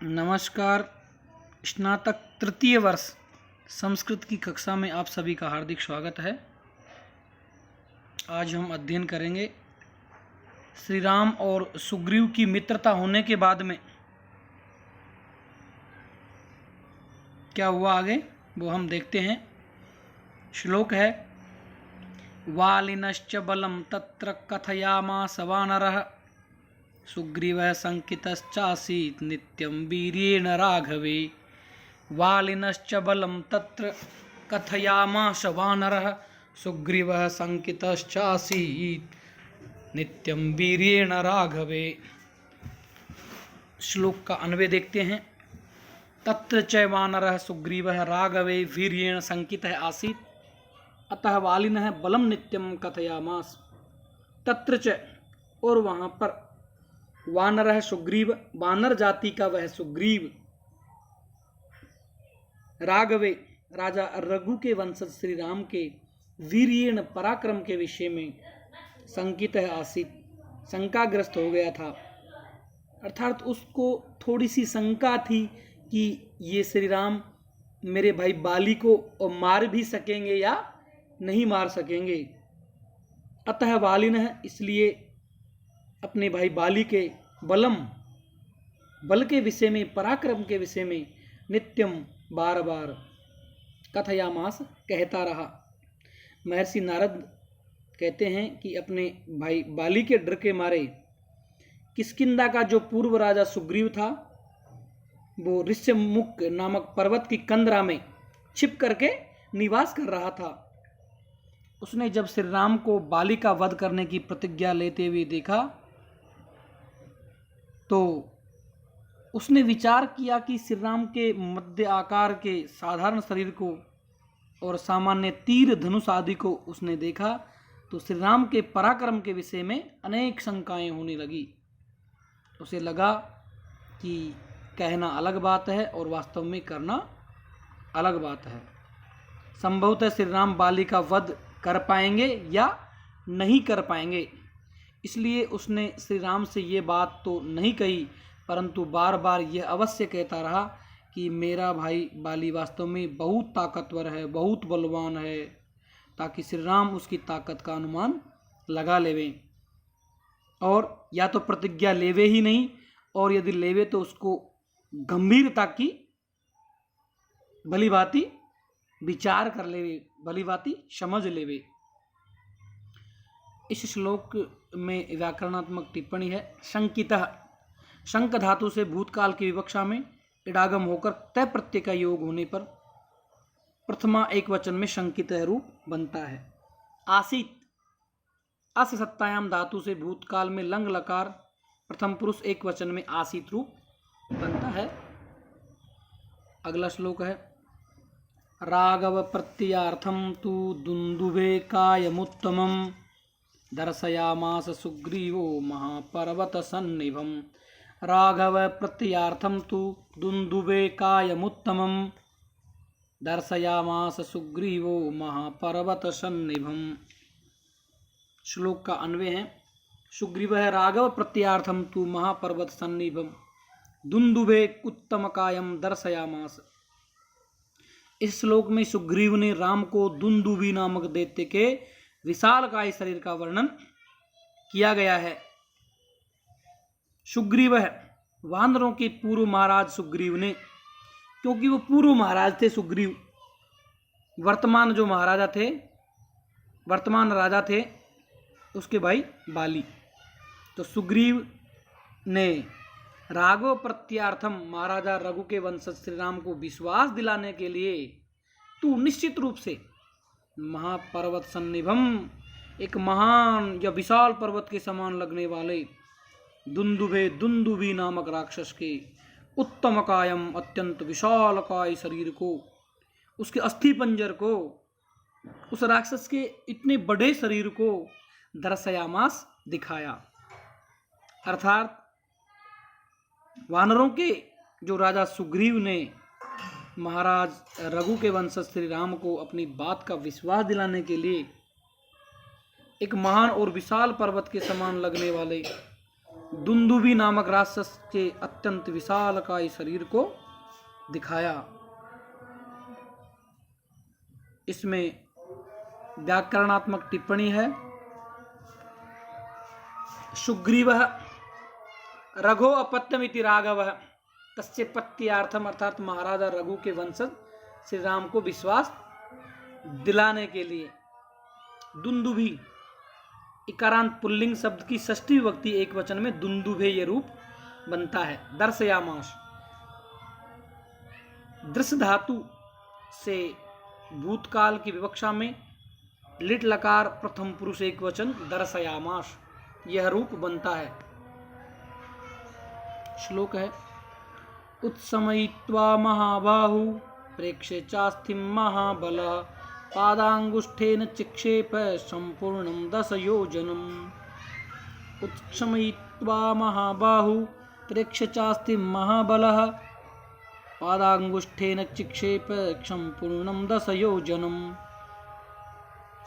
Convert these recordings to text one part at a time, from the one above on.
नमस्कार। स्नातक तृतीय वर्ष संस्कृत की कक्षा में आप सभी का हार्दिक स्वागत है। आज हम अध्ययन करेंगे श्री राम और सुग्रीव की मित्रता होने के बाद में क्या हुआ आगे, वो हम देखते हैं। श्लोक है, वालिनश्च बलं तत्र कथयामास वानरः सुग्रीवः शङ्कितश्चासीत् नित्यं वीर्येण राघवे। वालिनश्च बलं तत्र कथयामास वानरः सुग्रीवः शङ्कितश्चासीत् नित्यं वीर्येण राघवे। श्लोक का अन्वय देखते हैं। तत्र च वानरः सुग्रीवः राघवे वीर्येण शङ्कितः आसीत् अतः वालिनः बलं नित्यं कथयामास। तत्र च, और वहाँ पर, वानरः सुग्रीव, वानर जाति का वह सुग्रीव, राघवे राजा रघु के वंशज श्री राम के, वीर्येण पराक्रम के विषय में, शंकित है आसित, शंकाग्रस्त हो गया था। अर्थात उसको थोड़ी सी शंका थी कि ये श्री राम मेरे भाई बाली को मार भी सकेंगे या नहीं मार सकेंगे। अतः वालिनः, इसलिए अपने भाई बाली के बल के विषय में, पराक्रम के विषय में नित्यम बार बार कथयामास कहता रहा। महर्षि नारद कहते हैं कि अपने भाई बाली के डर के मारे किष्किंधा का जो पूर्व राजा सुग्रीव था, वो ऋष्यमुख नामक पर्वत की कंदरा में छिप करके निवास कर रहा था। उसने जब श्री राम को बाली का वध करने की प्रतिज्ञा लेते हुए देखा तो उसने विचार किया कि श्री राम के मध्य आकार के साधारण शरीर को और सामान्य तीर धनुष आदि को उसने देखा तो श्री राम के पराक्रम के विषय में अनेक शंकाएं होने लगी। उसे लगा कि कहना अलग बात है और वास्तव में करना अलग बात है। संभवतः श्री राम बाली का वध कर पाएंगे या नहीं कर पाएंगे, इसलिए उसने श्री राम से ये बात तो नहीं कही, परंतु बार बार यह अवश्य कहता रहा कि मेरा भाई बाली वास्तव में बहुत ताकतवर है, बहुत बलवान है, ताकि श्री राम उसकी ताकत का अनुमान लगा लेवें और या तो प्रतिज्ञा लेवे ही नहीं, और यदि लेवे तो उसको गंभीरता की भलीभांति विचार कर लेवे, भलीभांति समझ लेवे। इस श्लोक में व्याकरणात्मक टिप्पणी है। शंकितः, शंक धातु से भूतकाल की विवक्षा में इडागम होकर तय प्रत्यय का योग होने पर प्रथमा एक वचन में शंकित रूप बनता है। आसीत, अस सत्तायाम धातु से भूतकाल में लंग लकार प्रथम पुरुष एक वचन में आसीत रूप बनता है। अगला श्लोक है, राघव प्रत्ययार्थम तु दुंदुभे कायमुत्तमम् दर्शयामास सुग्रीवो महापर्वत सन्निभम। राघव प्रत्ययार्थम तु दुंदुभे कायमुत्तमम् दर्शयामास सुग्रीवो महापर्वत सन्निभम। श्लोक का अन्वय है, सुग्रीवः राघव प्रत्ययार्थम तु महापर्वत सन्निभम दुंदुभे उत्तम कायम दर्शयामास। इस श्लोक में सुग्रीव ने राम को दुंदुभि नामक दैत्य के विशालकाय शरीर का वर्णन किया गया है। सुग्रीव है वानरों के पूर्व महाराज सुग्रीव ने, क्योंकि वो पूर्व महाराज थे सुग्रीव, वर्तमान जो महाराजा थे, वर्तमान राजा थे उसके भाई बाली। तो सुग्रीव ने राघव प्रत्यार्थम, महाराजा रघु के वंशज श्री राम को विश्वास दिलाने के लिए, तू निश्चित रूप से महापर्वत सन्निभम, एक महान या विशाल पर्वत के समान लगने वाले दुंदुभे, दुंदुभि नामक राक्षस के उत्तम कायम, अत्यंत विशाल काय शरीर को, उसके अस्थि पंजर को, उस राक्षस के इतने बड़े शरीर को दर्शयामास, दिखाया। अर्थात वानरों के जो राजा सुग्रीव ने महाराज रघु के वंशज श्री राम को अपनी बात का विश्वास दिलाने के लिए एक महान और विशाल पर्वत के समान लगने वाले दुंदुभी नामक राक्षस के अत्यंत विशालकाय शरीर को दिखाया। इसमें व्याकरणात्मक टिप्पणी है। सुग्रीव रघो अपत्यमिति राघव तस्य पत्यार्थम, अर्थात महाराजा रघु के वंशज श्री राम को विश्वास दिलाने के लिए। दुंदुभी इकारांत पुल्लिंग शब्द की षष्ठी विभक्ति एक वचन में दुंदुभे ये रूप बनता है। दर्शयामास दृश्य धातु से भूतकाल की विवक्षा में लिट लकार प्रथम पुरुष एक वचन दर्शयामास यह रूप बनता है। श्लोक है उत्समयित्वा महाबाहु प्रेक्ष्य चास्थिं महाबलः पादांगुष्ठेन चिक्षेप संपूर्णं दशयोजनम्। उत्समयित्वा महाबाहु प्रेक्ष्य चास्थिं महाबलः पादांगुष्ठेन चिक्षेप संपूर्णं दशयोजनम्।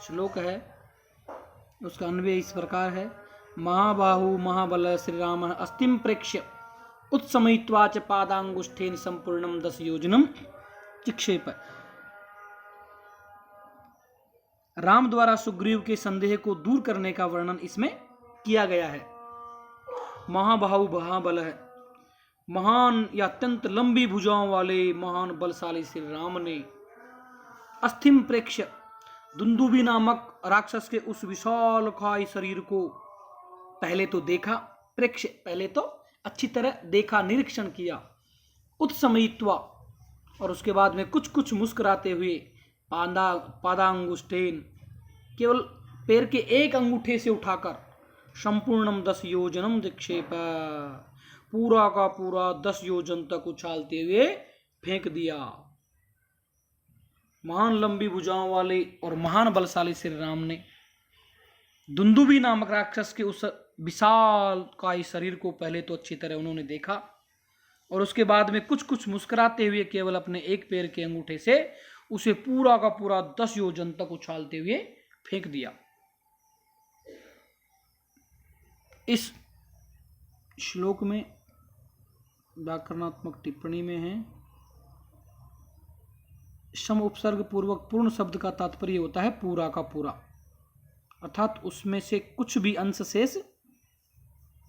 श्लोक है, उसका अन्वय इस प्रकार है। महाबाहु महाबल श्री राम अस्तिम प्रेक्ष्य उत्समयित्वा च पादांगुष्ठेन संपूर्णम दशयोजनम चिक्षेप। राम द्वारा सुग्रीव के संदेह को दूर करने का वर्णन इसमें किया गया है। महाबाहु महाबल है, महान या अत्यंत लंबी भुजाओं वाले महान बलशाली श्री राम ने अस्थिम प्रेक्ष्य दुंदुभी नामक राक्षस के उस विशालकाय शरीर को पहले तो देखा, प्रेक्ष्य पहले तो अच्छी तरह देखा, निरीक्षण किया। उत्समयित्वा और उसके बाद में कुछ कुछ मुस्कुराते हुए पादांगुष्ठेन केवल पैर के एक अंगूठे से उठाकर संपूर्णम 10 योजनम दिक्षेप पूरा का पूरा 10 योजन तक उछालते हुए फेंक दिया। महान लंबी भुजाओं वाले और महान बलशाली श्री राम ने दुंदुभी नामक राक्षस के उस विशाल काय शरीर को पहले तो अच्छी तरह उन्होंने देखा और उसके बाद में कुछ कुछ मुस्कुराते हुए केवल अपने एक पैर के अंगूठे से उसे पूरा का पूरा 10 योजन तक उछालते हुए फेंक दिया। इस श्लोक में व्याकरणात्मक टिप्पणी में है सम उपसर्ग पूर्वक पूर्ण शब्द का तात्पर्य होता है पूरा का पूरा, अर्थात उसमें से कुछ भी अंश शेष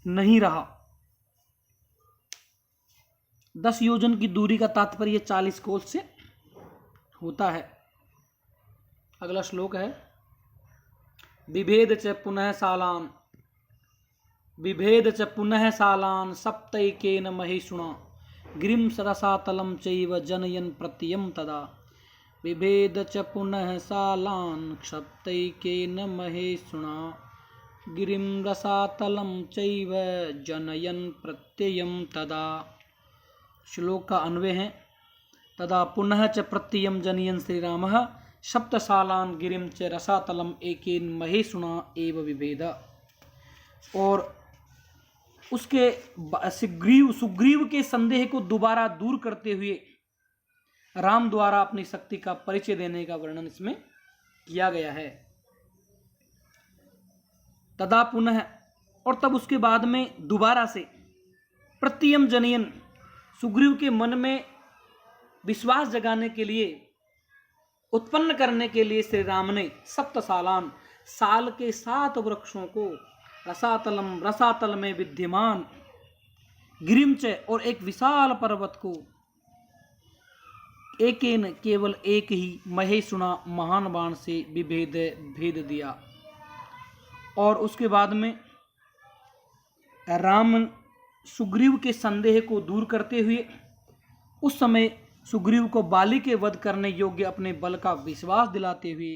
नहीं रहा। 10 योजन की दूरी का तात्पर्य 40 कोस से होता है। अगला श्लोक है बिभेद च पुनः सालान, बिभेद च पुनः सालान सप्तैकेन महिषुणा गिरिं रसातलं चैव जनयन् प्रत्ययं तदा। बिभेद च पुनः सालान सप्तैकेन महिषुणा गिरिं रसातलं चैव जनयन् प्रत्ययं तदा। श्लोक का अन्वय है तदा पुनः च प्रत्ययं जनयन् श्री रामः सप्तसालान गिरिं च रसातलम एकेन महेशुना एव विभेद। और उसके सुग्रीव के संदेह को दोबारा दूर करते हुए राम द्वारा अपनी शक्ति का परिचय देने का वर्णन इसमें किया गया है। तदा पुनः और तब उसके बाद में दोबारा से प्रत्ययम जनयन सुग्रीव के मन में विश्वास जगाने के लिए उत्पन्न करने के लिए श्री राम ने सप्तसालान साल के 7 वृक्षों को रसातल में विद्यमान गिरिमच और एक विशाल पर्वत को एकेन केवल एक ही महेशुना महान बाण से भेद दिया। और उसके बाद में राम सुग्रीव के संदेह को दूर करते हुए उस समय सुग्रीव को बाली के वध करने योग्य अपने बल का विश्वास दिलाते हुए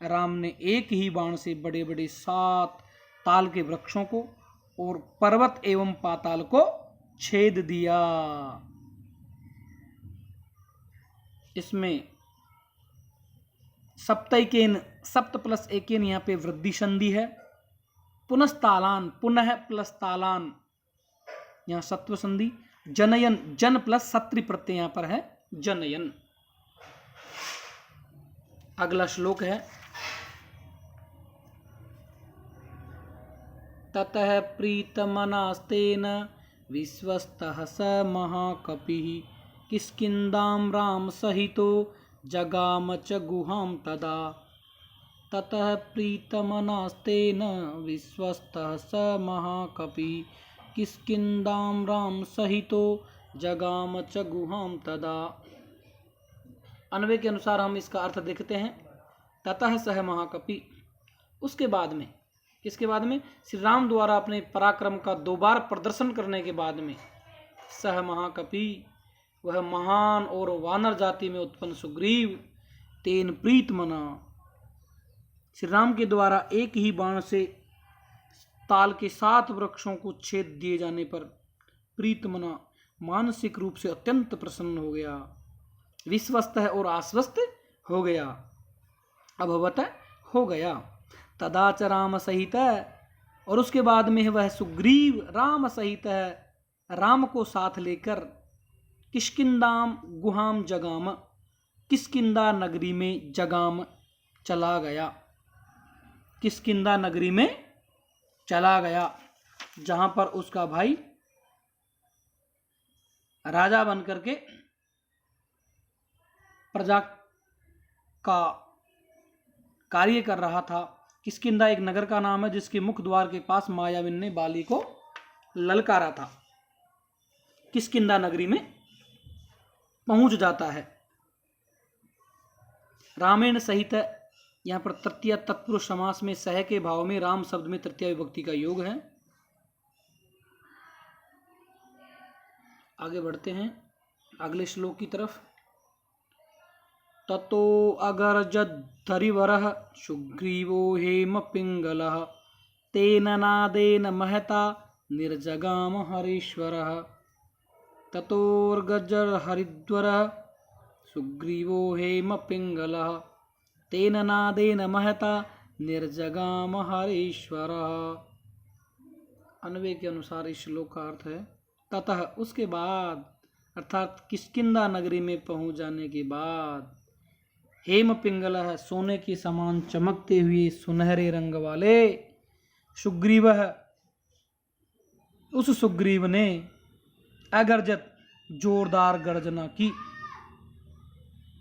राम ने एक ही बाण से बड़े बड़े 7 ताल के वृक्षों को और पर्वत एवं पाताल को छेद दिया। इसमें सप्तैकेन सप्त प्लस एकेन यहाँ पे वृद्धि संधि है। पुनस्तालान पुनः प्लस तालान यहाँ सत्व संधि। जनयन जन प्लस सत्री प्रत्यय यहाँ पर है जनयन। अगला श्लोक है ततः प्रीतमनास्तेन विश्वस्तः स महाकपिः किष्किन्धां राम सहितो जगाम च गुहां तदा। ततः प्रीतमनास्तेन विश्वस्तः स महाकपिः किष्किन्धां राम सहितो जगाम च गुहां तदा। अन्वय के अनुसार हम इसका अर्थ देखते हैं। ततः सह महाकपि, उसके बाद में, किसके बाद में? श्री राम द्वारा अपने पराक्रम का 2 बार प्रदर्शन करने के बाद में सह महाकपि, वह महान और वानर जाति में उत्पन्न सुग्रीव, तेन प्रीत मना, श्री राम के द्वारा एक ही बाण से ताल के 7 वृक्षों को छेद दिए जाने पर प्रीत मना, मानसिक रूप से अत्यंत प्रसन्न हो गया, विश्वस्त है और आश्वस्त हो गया, अभवत हो गया। तदाच राम सहित, और उसके बाद में वह सुग्रीव राम सहित है, राम को साथ लेकर किष्किंधाम गुहाम जगाम, किष्किंधा नगरी में जगाम चला गया, किष्किंधा नगरी में चला गया, जहां पर उसका भाई राजा बनकर के प्रजा का कार्य कर रहा था। किष्किंधा एक नगर का नाम है जिसके मुख्य द्वार के पास मायाविन ने बाली को ललकारा था। किष्किंधा नगरी में पहुंच जाता है। रामेण सहित, यहाँ पर तृतीय तत्पुरुष समास में सह के भाव में राम शब्द में तृतीय विभक्ति का योग है। आगे बढ़ते हैं अगले श्लोक की तरफ। ततो अगर्जद्धरिवरः सुग्रीवो हेम पिंगलः तेन नादेन महता निर्जगाम हरीश्वरः। ततोर्गजहरिद्वरः सुग्रीवो हेम पिंगलः तेन नादेन महता निर्जगाम हरीश्वरः। अन्वय के अनुसार इस श्लोक का अर्थ है ततः, उसके बाद, अर्थात किष्किंधा नगरी में पहुंच जाने के बाद, हेम पिंगलः, सोने के समान चमकते हुए सुनहरे रंग वाले सुग्रीव, उस सुग्रीव ने अगर्जत, जोरदार गर्जना की,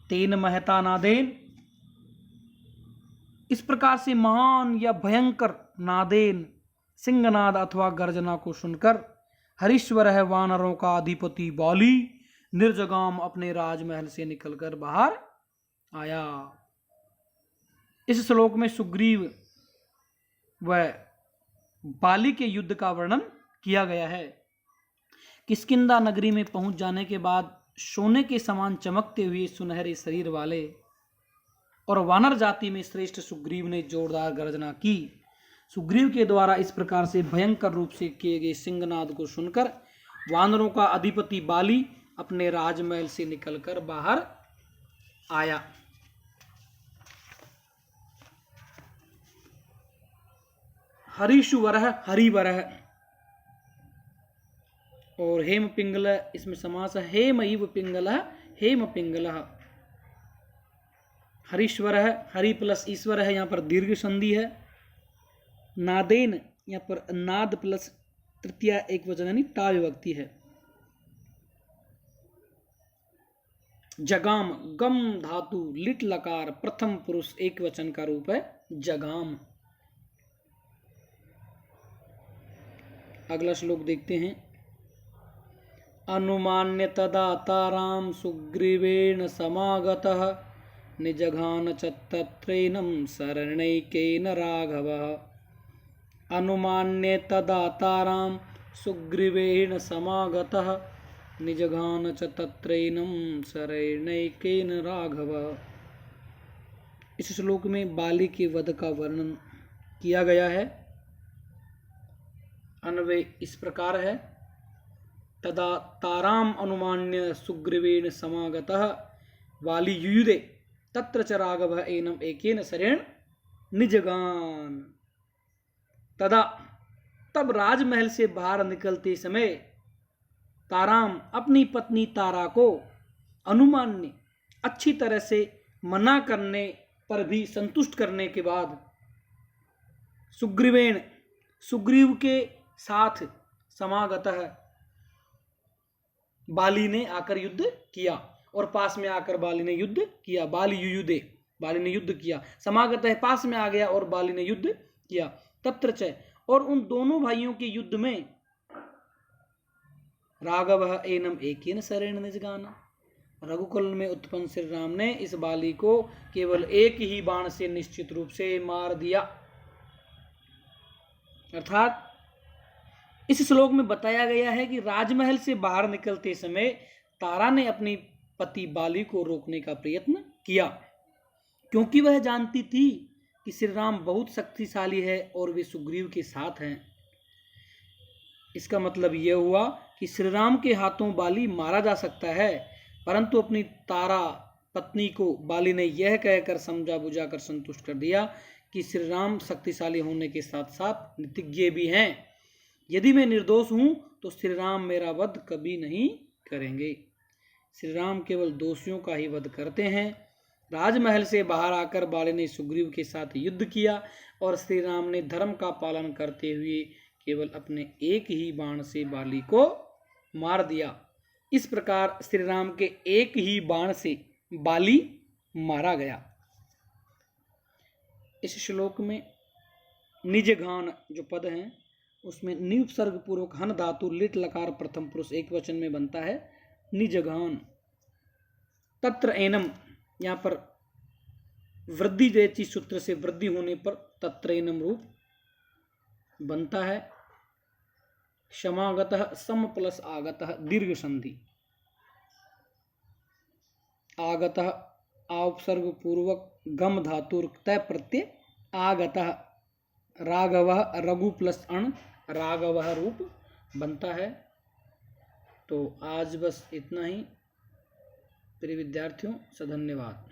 तेन महता नादेन, इस प्रकार से महान या भयंकर नादेन, सिंहनाद अथवा गर्जना को सुनकर, हरीश्वर है वानरों का अधिपति बाली, निर्जगाम, अपने राजमहल से निकलकर बाहर आया। इस श्लोक में सुग्रीव व बाली के युद्ध का वर्णन किया गया है। किष्किंधा नगरी में पहुंच जाने के बाद सोने के समान चमकते हुए सुनहरे शरीर वाले और वानर जाति में श्रेष्ठ सुग्रीव ने जोरदार गर्जना की। सुग्रीव के द्वारा इस प्रकार से भयंकर रूप से किए गए सिंहनाद को सुनकर वानरों का अधिपति बाली अपने राजमहल से निकलकर बाहर आया। हरीशुवरः, हरिवरः, और हेम पिंगल, इसमें समास है हेम इव पिंगलः, हेम पिंगलः। हरीश्वर है, हरि प्लस ईश्वर है, यहाँ पर दीर्घ संधि है। नादेन, यहाँ पर नाद प्लस तृतीया एक वचन यानी टा विभक्ति है। जगाम, गम धातु लिट लकार प्रथम पुरुष एक वचन का रूप है जगाम। अगला श्लोक देखते हैं। अनुमान्य तदा ताराम सुग्रीवेण समागतः निजघान च तत्रैनं शरणैकेन राघवः। अनुमान्य तदा ताराम सुग्रीवेण समागतः निजघान च तत्रैनं शरणैकेन राघवः। इस श्लोक में बाली के वध का वर्णन किया गया है। अन्वय इस प्रकार है। तदा ताराम अनुमान्य सुग्रीवेण समागतः वाली युयुधे तत्र च राघवः एनम एकेन शरेण निजगान। तदा, तब राजमहल से बाहर निकलते समय ताराम, अपनी पत्नी तारा को अनुमान ने अच्छी तरह से मना करने पर भी संतुष्ट करने के बाद सुग्रीवेण, सुग्रीव के साथ समागतः बाली ने आकर युद्ध किया, और पास में आकर बाली ने युद्ध किया। बाली युयुधे, बाली ने युद्ध किया। समागत है पास में आ गया और बाली ने युद्ध किया। तत्र च, और उन दोनों भाइयों के युद्ध में राघव एनम एकेन शरेण निजगाना, रघुकुल में उत्पन्न श्री राम ने इस बाली को केवल एक ही बाण से निश्चित रूप से मार दिया। अर्थात इस श्लोक में बताया गया है कि राजमहल से बाहर निकलते समय तारा ने अपनी पति बाली को रोकने का प्रयत्न किया, क्योंकि वह जानती थी कि श्री राम बहुत शक्तिशाली है और वे सुग्रीव के साथ हैं। इसका मतलब यह हुआ कि श्री राम के हाथों बाली मारा जा सकता है, परंतु अपनी तारा पत्नी को बाली ने यह कहकर समझा बुझाकर संतुष्ट कर दिया कि श्री राम शक्तिशाली होने के साथ साथ नीतिज्ञ भी हैं। यदि मैं निर्दोष हूं तो श्री राम मेरा वध कभी नहीं करेंगे। श्री राम केवल दोषियों का ही वध करते हैं। राजमहल से बाहर आकर बाली ने सुग्रीव के साथ युद्ध किया और श्री राम ने धर्म का पालन करते हुए केवल अपने एक ही बाण से बाली को मार दिया। इस प्रकार श्री राम के एक ही बाण से बाली मारा गया। इस श्लोक में निजघान जो पद हैं उसमें निउपसर्ग पूर्वक हन धातु लिट लकार प्रथम पुरुष एक वचन में बनता है निजघान। तत्र एनम, यहाँ पर वृद्धि जैसी सूत्र से वृद्धि होने पर तत्र एनम रूप बनता है। क्षमागतः सम प्लस आगतः दीर्घ संधि। आगतः उपसर्ग पूर्वक गम धातुर तय प्रत्यय आगतः। राघवः रघु प्लस अण राघवः रूप बनता है। तो आज बस इतना ही प्रिय विद्यार्थियों, धन्यवाद।